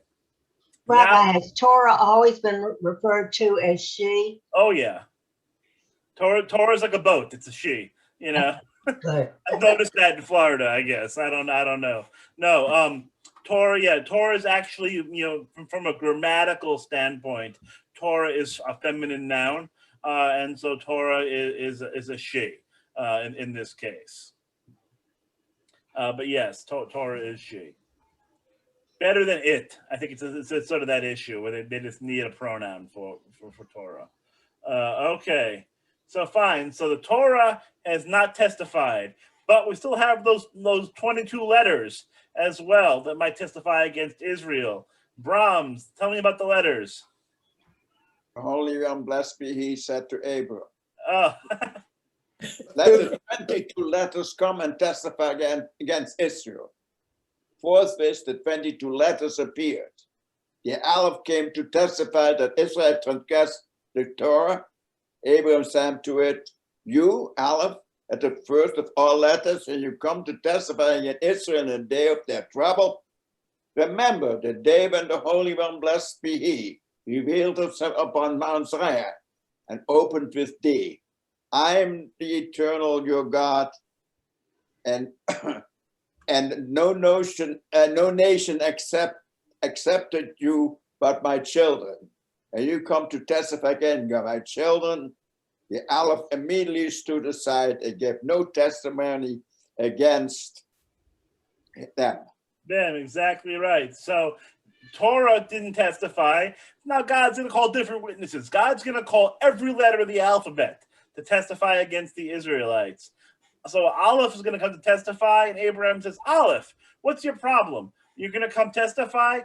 Rabbi, has Torah always been referred to as she? Oh, yeah. Torah is like a boat. It's a she, I've noticed that in Florida, I guess. I don't know. No, Torah is actually, from a grammatical standpoint, Torah is a feminine noun. And so Torah is a she in this case. But yes, Torah is she. Better than it. I think it's sort of that issue where they just need a pronoun for Torah. Okay. So fine. So the Torah has not testified, but we still have those 22 letters as well that might testify against Israel. Brahms, tell me about the letters. The Holy One, blessed be he, said to Abraham. Oh. Let the 22 letters come and testify against Israel. Forthwith, the 22 letters appeared. The Aleph came to testify that Israel transgressed the Torah. Abraham said to it, you, Aleph, at the first of all letters, and you come to testify against Israel in the day of their trouble. Remember the day when the Holy One, blessed be he, revealed himself upon Mount Zion and opened with thee. I am the eternal your God, and and no nation accepted you but my children. And you come to testify again, my children. The Aleph immediately stood aside and gave no testimony against them. Them, exactly right. So Torah didn't testify. Now God's going to call different witnesses. God's going to call every letter of the alphabet to testify against the Israelites. So Aleph is going to come to testify, and Abraham says, Aleph, what's your problem? You're going to come testify?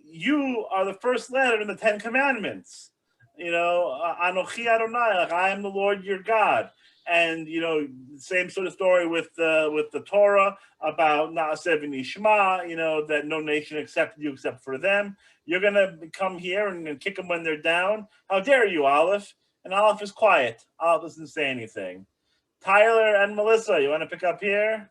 You are the first letter in the Ten Commandments. You know, Anochi Adonai, like, I am the Lord your God. And, you know, same sort of story with the Torah about Na'aseh v'nishma, you know, that no nation accepted you except for them. You're going to come here and kick them when they're down. How dare you, Aleph? And Aleph is quiet. Aleph doesn't say anything. Tyler and Melissa, you want to pick up here?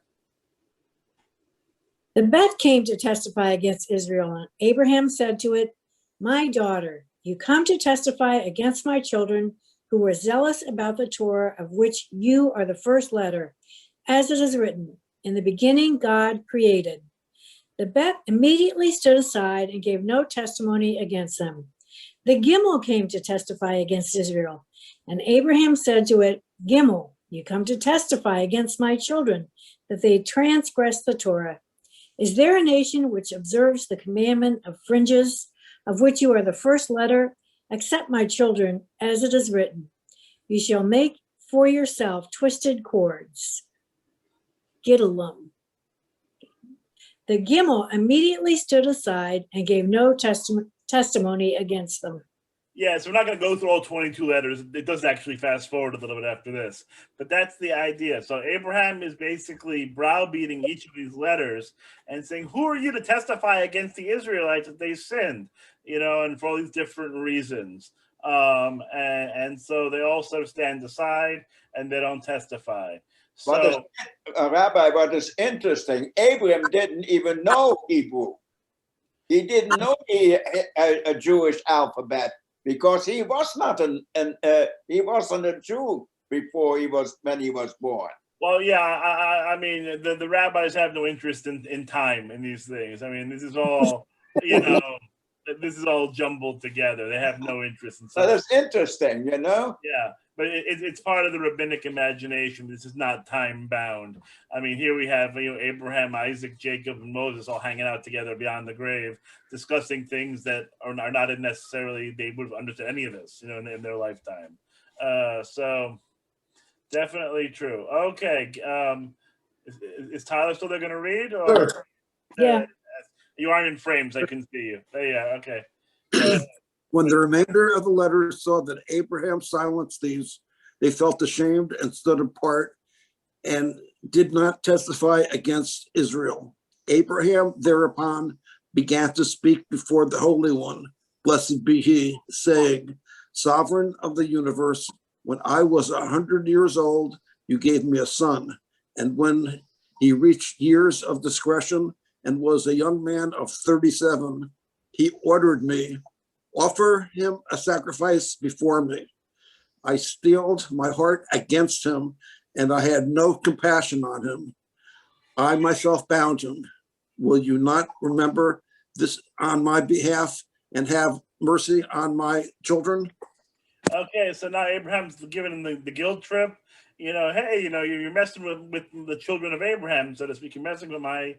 The Bet came to testify against Israel, and Abraham said to it, my daughter, you come to testify against my children who were zealous about the Torah, of which you are the first letter, as it is written, in the beginning God created. The Bet immediately stood aside and gave no testimony against them. The Gimel came to testify against Israel, and Abraham said to it, Gimel, you come to testify against my children, that they transgress the Torah. Is there a nation which observes the commandment of fringes, of which you are the first letter? Accept my children, as it is written. You shall make for yourself twisted cords. Gidalum. The Gimel immediately stood aside and gave no testimony against them. Yeah, so we're not going to go through all 22 letters. It does actually fast forward a little bit after this. But that's the idea. So Abraham is basically browbeating each of these letters and saying, who are you to testify against the Israelites that they sinned? You know, and for all these different reasons. And so they all sort of stand aside and they don't testify. So, Rabbi, what is interesting, Abraham didn't even know Hebrew. He didn't know a Jewish alphabet, because he was not he wasn't a Jew before when he was born. Well, yeah, I mean, the rabbis have no interest in time in these things. I mean, this is all, you know, this is all jumbled together. They have no interest in something. That's interesting, you know? Yeah, but it's part of the rabbinic imagination. This is not time bound. I mean, here we have, you know, Abraham, Isaac, Jacob, and Moses all hanging out together beyond the grave, discussing things that are not necessarily they would have understood any of this, you know, in their lifetime. So definitely true. Okay, is Tyler still there going to read? Or, Sure. Yeah. You aren't in frames. I can see you. Yeah. Okay. When the remainder of the letters saw that Abraham silenced these, they felt ashamed and stood apart and did not testify against Israel. Abraham thereupon began to speak before the Holy One, blessed be he, saying, Sovereign of the universe, when I was 100 years old, you gave me a son. And when he reached years of discretion and was a young man of 37, he ordered me, offer him a sacrifice before me. I steeled my heart against him, and I had no compassion on him. I myself bound him. Will you not remember this on my behalf and have mercy on my children? Okay, so now Abraham's giving him the guilt trip. You know, hey, you know, you're messing with the children of Abraham, so to speak. You're messing with my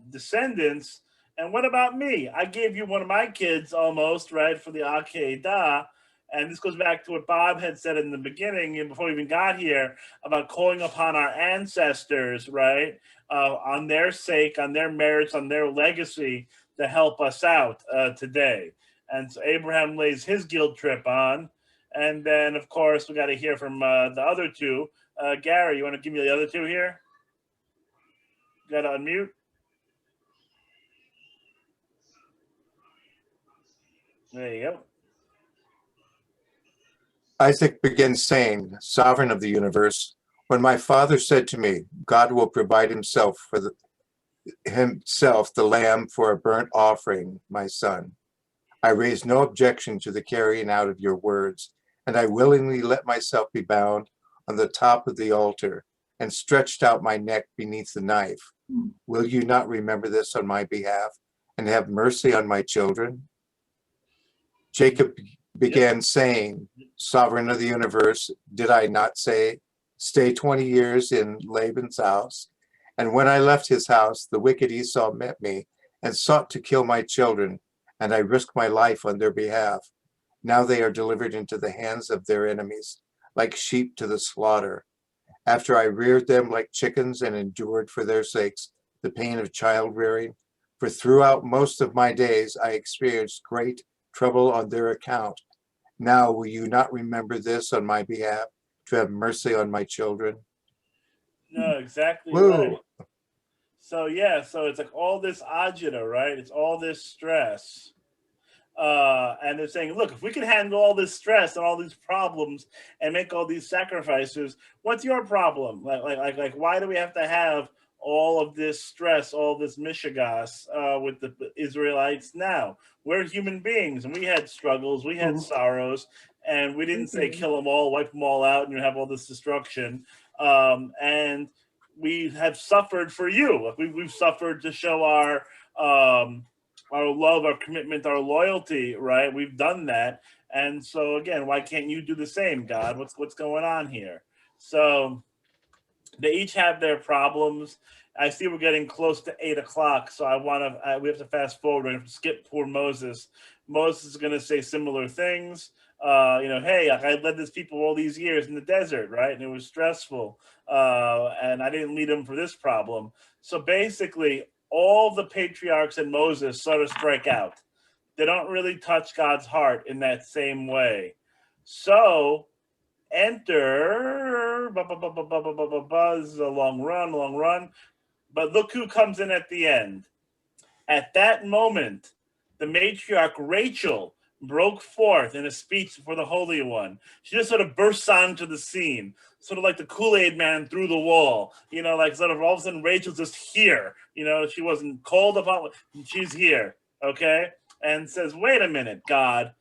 descendants. And what about me? I gave you one of my kids almost, right, for the Akedah. And this goes back to what Bob had said in the beginning, and before we even got here, about calling upon our ancestors, right, on their sake, on their merits, on their legacy to help us out today. And so Abraham lays his guilt trip on. And then, of course, we got to hear from the other two. Gary, you want to give me the other two here? Got to unmute. There you go. Isaac begins saying, Sovereign of the universe, When my father said to me, God will provide himself the lamb for a burnt offering, my son, I raised no objection to the carrying out of your words, and I willingly let myself be bound on the top of the altar and stretched out my neck beneath the knife. Will you not remember this on my behalf and have mercy on my children? Jacob began saying, Sovereign of the universe, did I not say, stay 20 years in Laban's house? And when I left his house, the wicked Esau met me and sought to kill my children, and I risked my life on their behalf. Now they are delivered into the hands of their enemies, like sheep to the slaughter. After I reared them like chickens and endured for their sakes the pain of child rearing, for throughout most of my days I experienced great trouble on their account. Now will you not remember this on my behalf, to have mercy on my children? No, exactly Woo. right. So yeah, so it's like all this agita, right? It's all this stress. And they're saying, look, if we can handle all this stress and all these problems and make all these sacrifices, what's your problem? Like, why do we have to have all of this stress, all this mishigas with the Israelites now? We're human beings, and we had struggles, we had sorrows, and we didn't say kill them all, wipe them all out, and you have all this destruction. And we have suffered for you. Like we've suffered to show our love, our commitment, our loyalty, right? We've done that. And so again, why can't you do the same, God? What's going on here? So they each have their problems. I see we're getting close to 8 o'clock, so we have to fast forward. We have to skip poor Moses. Moses is going to say similar things. Hey, I led this people all these years in the desert, right? And it was stressful. And I didn't lead them for this problem. So basically, all the patriarchs and Moses sort of strike out. They don't really touch God's heart in that same way. So enter, this is a long run. But look who comes in at the end. At that moment, the matriarch Rachel broke forth in a speech for the Holy One. She just sort of bursts onto the scene, sort of like the Kool-Aid man through the wall. Like sort of all of a sudden Rachel's just here. She wasn't called upon, she's here, okay? And says, wait a minute, God,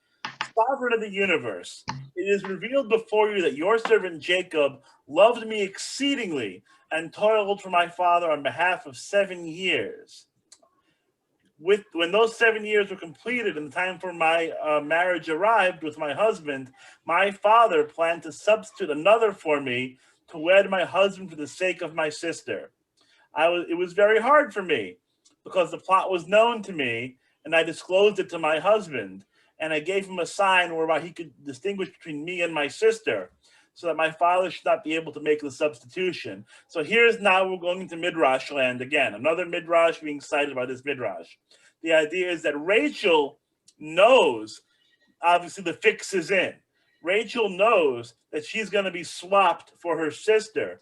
Sovereign of the universe, it is revealed before you that your servant Jacob loved me exceedingly and toiled for my father on behalf of 7 years. When those 7 years were completed and the time for my marriage arrived with my husband, my father planned to substitute another for me to wed my husband for the sake of my sister. It was very hard for me because the plot was known to me and I disclosed it to my husband, and I gave him a sign whereby he could distinguish between me and my sister so that my father should not be able to make the substitution. So here's now we're going into Midrash land again, another Midrash being cited by this Midrash. The idea is that Rachel knows, obviously the fix is in. Rachel knows that she's going to be swapped for her sister.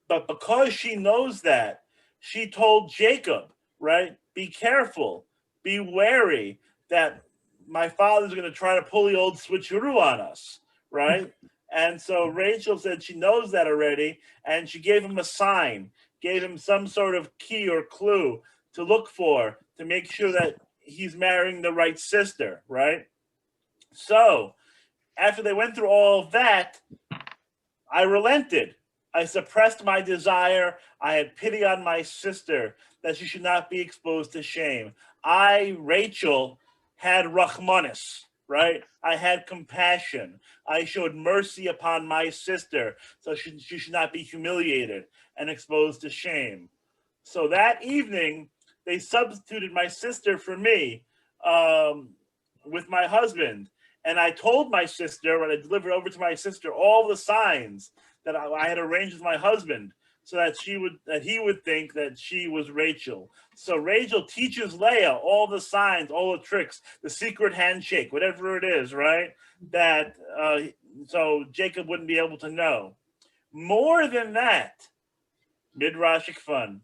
But because she knows that, she told Jacob, right, be careful, be wary that my father's going to try to pull the old switcheroo on us, right? And so Rachel said she knows that already, and she gave him a sign, gave him some sort of key or clue to look for to make sure that he's marrying the right sister, right? So after they went through all of that, I relented. I suppressed my desire. I had pity on my sister that she should not be exposed to shame. I, Rachel, had Rachmanis, right? I had compassion. I showed mercy upon my sister so she should not be humiliated and exposed to shame. So that evening, they substituted my sister for me with my husband. And I told my sister, when I delivered over to my sister, all the signs that I had arranged with my husband so that he would think that she was Rachel. So Rachel teaches Leah all the signs, all the tricks, the secret handshake, whatever it is, right? That so Jacob wouldn't be able to know. More than that, Midrashic fun.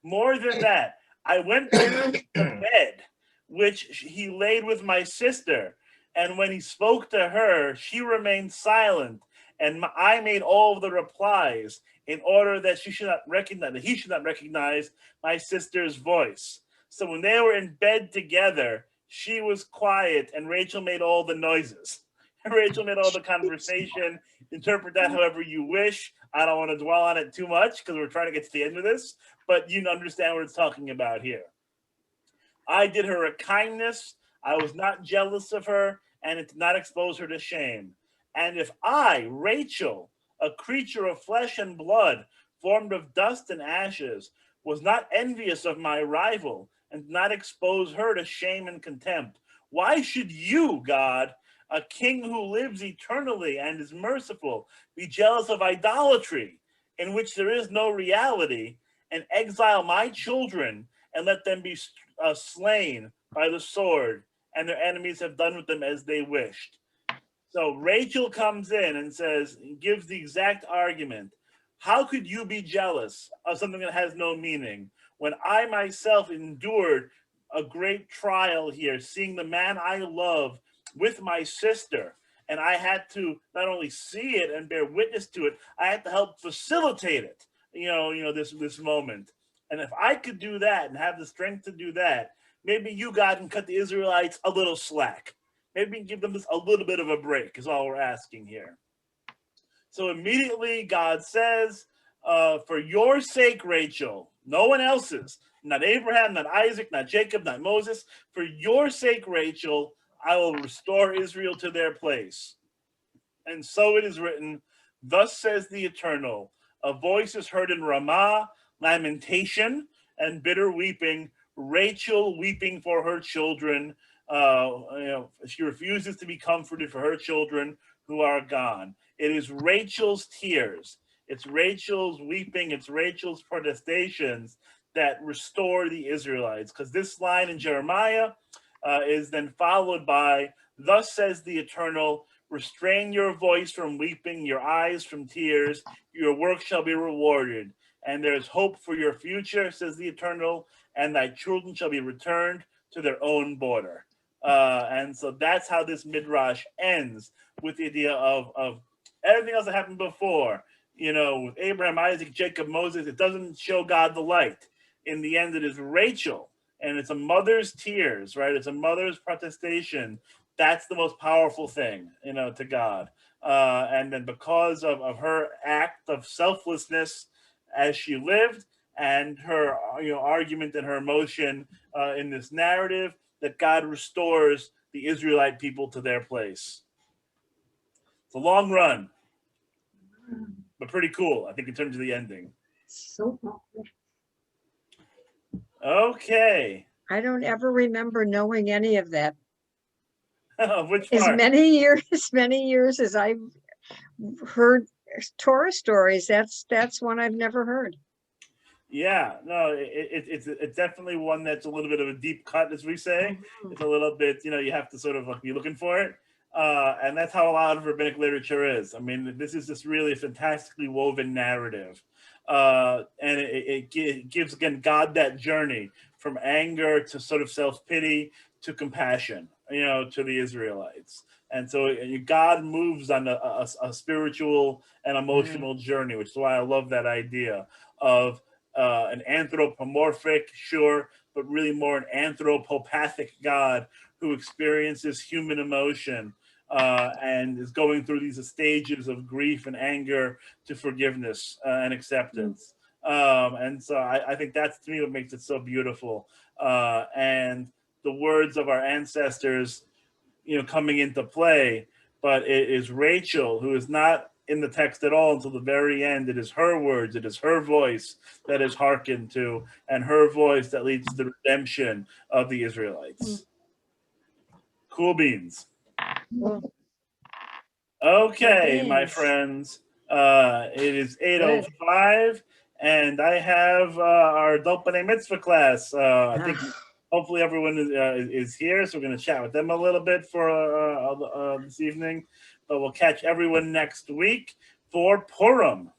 More than that, I went to the bed, which he laid with my sister. And when he spoke to her, she remained silent and I made all of the replies in order that he should not recognize my sister's voice. So when they were in bed together, she was quiet and Rachel made all the noises. Rachel made all the conversation. Interpret that however you wish. I don't want to dwell on it too much because we're trying to get to the end of this, but you understand what it's talking about here. I did her a kindness. I was not jealous of her, and it did not expose her to shame. And if I, Rachel, a creature of flesh and blood, formed of dust and ashes, was not envious of my rival and did not expose her to shame and contempt, why should you, God, a king who lives eternally and is merciful, be jealous of idolatry, in which there is no reality, and exile my children and let them be slain by the sword, and their enemies have done with them as they wished? So Rachel comes in and says, gives the exact argument. How could you be jealous of something that has no meaning when I myself endured a great trial here, seeing the man I love with my sister, and I had to not only see it and bear witness to it, I had to help facilitate it, this moment. And if I could do that and have the strength to do that, maybe you, God, can cut the Israelites a little slack. Maybe give them just a little bit of a break is all we're asking here. So immediately God says, for your sake, Rachel, no one else's, not Abraham, not Isaac, not Jacob, not Moses, for your sake, Rachel, I will restore Israel to their place. And so it is written, thus says the Eternal, a voice is heard in Ramah, lamentation and bitter weeping, Rachel weeping for her children. She refuses to be comforted for her children who are gone. It is Rachel's tears. It's Rachel's weeping. It's Rachel's protestations that restore the Israelites. Because this line in Jeremiah is then followed by, thus says the Eternal, restrain your voice from weeping, your eyes from tears, your work shall be rewarded. And there is hope for your future, says the Eternal, and thy children shall be returned to their own border. And so that's how this midrash ends, with the idea of everything else that happened before. With Abraham, Isaac, Jacob, Moses, it doesn't show God the light. In the end, it is Rachel, and it's a mother's tears, right? It's a mother's protestation. That's the most powerful thing, to God. And then because of her act of selflessness as she lived, and her argument and her emotion in this narrative, that God restores the Israelite people to their place. It's a long run, but pretty cool, I think, in terms of the ending. So awkward. Okay. I don't ever remember knowing any of that. Which As part? many years as I've heard Torah stories, that's one I've never heard. Yeah, no, it's definitely one that's a little bit of a deep cut, as we say. It's a little bit, you have to sort of be looking for it. And that's how a lot of rabbinic literature is. I mean, this is just really a fantastically woven narrative. And it gives, again, God that journey from anger to sort of self-pity to compassion, to the Israelites. And so God moves on a spiritual and emotional journey, which is why I love that idea of an anthropomorphic, sure, but really more an anthropopathic God who experiences human emotion and is going through these stages of grief and anger to forgiveness and acceptance. And so I think that's, to me, what makes it so beautiful. And the words of our ancestors, coming into play, but it is Rachel who is not in the text at all until the very end. It is her words, it is her voice that is hearkened to, and her voice that leads to the redemption of the Israelites. Cool beans. Okay, my friends, it is 8:05, and I have our Adult B'nai Mitzvah class. I think hopefully everyone is here, so we're going to chat with them a little bit for this evening. But we'll catch everyone next week for Purim.